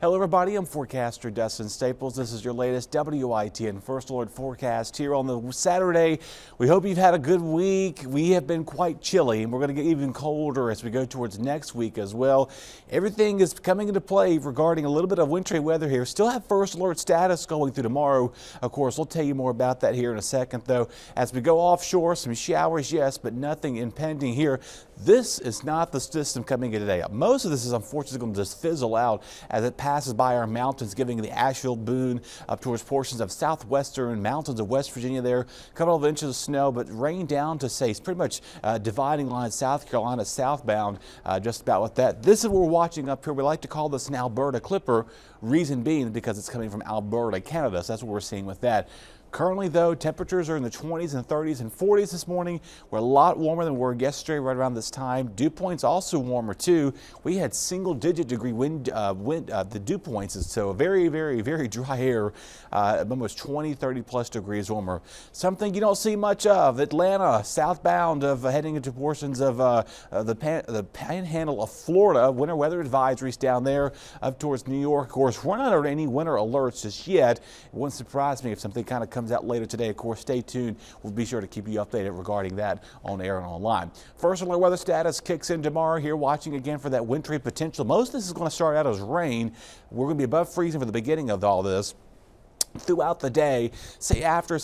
Hello everybody, I'm forecaster Dustin Staples. This is your latest WITN First Alert forecast here on the Saturday. We hope you've had a good week. We have been quite chilly and we're going to get even colder as we go towards next week as well. Everything is coming into play regarding a little bit of wintry weather here. Still have first alert status going through tomorrow. Of course, we'll tell you more about that here in a second though. As we go offshore, some showers, yes, but nothing impending here. This is not the system coming in today. Most of this is unfortunately going to just fizzle out as it passes by our mountains, giving the Asheville boon up towards portions of southwestern mountains of West Virginia there. A couple of inches of snow, but rain down to say pretty much dividing line South Carolina southbound, just about with that. This is what we're watching up here. We like to call this an Alberta Clipper, reason being because it's coming from Alberta, Canada. So that's what we're seeing with that. Currently, though, temperatures are in the 20s and 30s and 40s this morning. We're a lot warmer than we were yesterday right around this time. Dew points also warmer, too. We had single-digit degree wind, the dew points, so very, very, very dry air, almost 20, 30-plus degrees warmer. Something you don't see much of. Atlanta, southbound of heading into portions of the panhandle of Florida. Winter weather advisories down there up towards New York. Of course, we're not under any winter alerts just yet. It wouldn't surprise me if something kind of comes out later today. Of course, stay tuned. We'll be sure to keep you updated regarding that on air and online. First alert weather status kicks in tomorrow here. Watching again for that wintry potential. Most of this is going to start out as rain. We're going to be above freezing for the beginning of all this. Throughout the day, say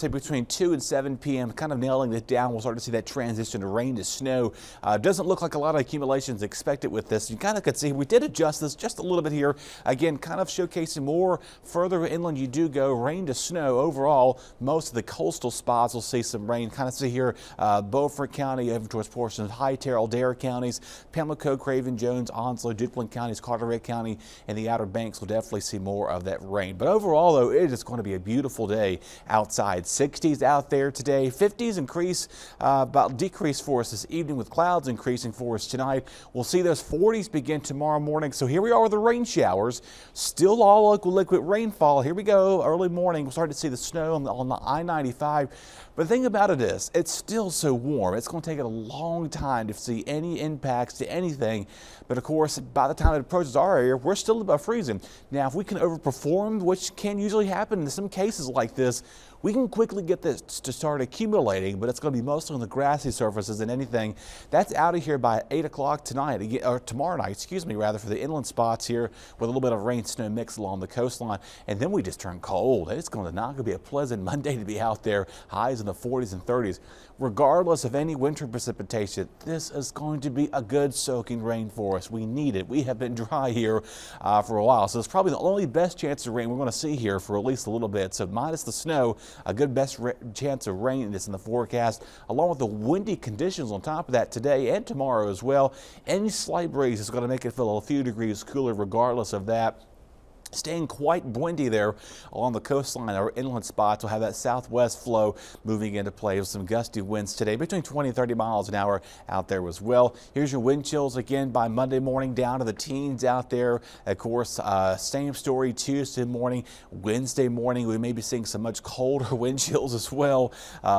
between 2 and 7 p.m., kind of nailing it down, we'll start to see that transition to rain to snow. Doesn't look like a lot of accumulations expected with this. You kind of could see we did adjust this just a little bit here. Again, kind of showcasing more further inland you do go, rain to snow. Overall, most of the coastal spots will see some rain. Kind of see here, Beaufort County, over towards portions of Hightail, Dare counties, Pamlico, Craven, Jones, Onslow, Duplin counties, Carteret County, and the Outer Banks will definitely see more of that rain. But overall, though, it is going to be a beautiful day outside. 60s out there today. 50s increase, decrease for us this evening with clouds increasing for us tonight. We'll see those 40s begin tomorrow morning. So here we are with the rain showers. Still all local liquid rainfall. Here we go. Early morning. We'll start to see the snow on the I-95. But the thing about it is, it's still so warm. It's going to take a long time to see any impacts to anything. But of course, by the time it approaches our area, we're still above freezing. Now, if we can overperform, which can usually happen in some cases like this, we can quickly get this to start accumulating, but it's going to be mostly on the grassy surfaces and anything. That's out of here by 8 o'clock tonight, or tomorrow night, excuse me, rather, for the inland spots here with a little bit of rain snow mix along the coastline. And then we just turn cold. It's not going to be a pleasant Monday to be out there. Highs in the 40s and 30s. Regardless of any winter precipitation, this is going to be a good soaking rain for us. We need it. We have been dry here for a while, so it's probably the only best chance of rain we're going to see here for at least a little bit. So minus the snow, a good best chance of rain is in the forecast, along with the windy conditions on top of that today and tomorrow as well. Any slight breeze is going to make it feel a few degrees cooler regardless of that. Staying quite windy there along the coastline. Our inland spots will have that southwest flow moving into play with some gusty winds today between 20 and 30 miles an hour out there as well. Here's your wind chills again by Monday morning down to the teens out there. Of course, same story Tuesday morning. Wednesday morning, we may be seeing some much colder wind chills as well.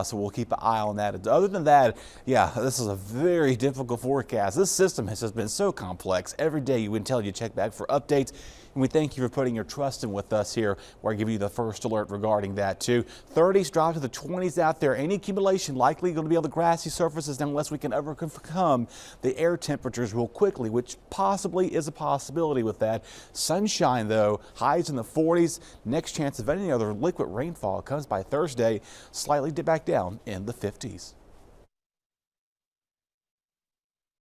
So we'll keep an eye on that. Other than that, yeah, this is a very difficult forecast. This system has just been so complex. Every day you until you check back for updates. And we thank you for putting your trust in with us here, where I give you the first alert regarding that too. 30s drop to the 20s out there. Any accumulation likely going to be on the grassy surfaces unless we can overcome the air temperatures real quickly, which possibly is a possibility with that. Sunshine though, highs in the 40s. Next chance of any other liquid rainfall comes by Thursday, slightly dip back down in the 50s.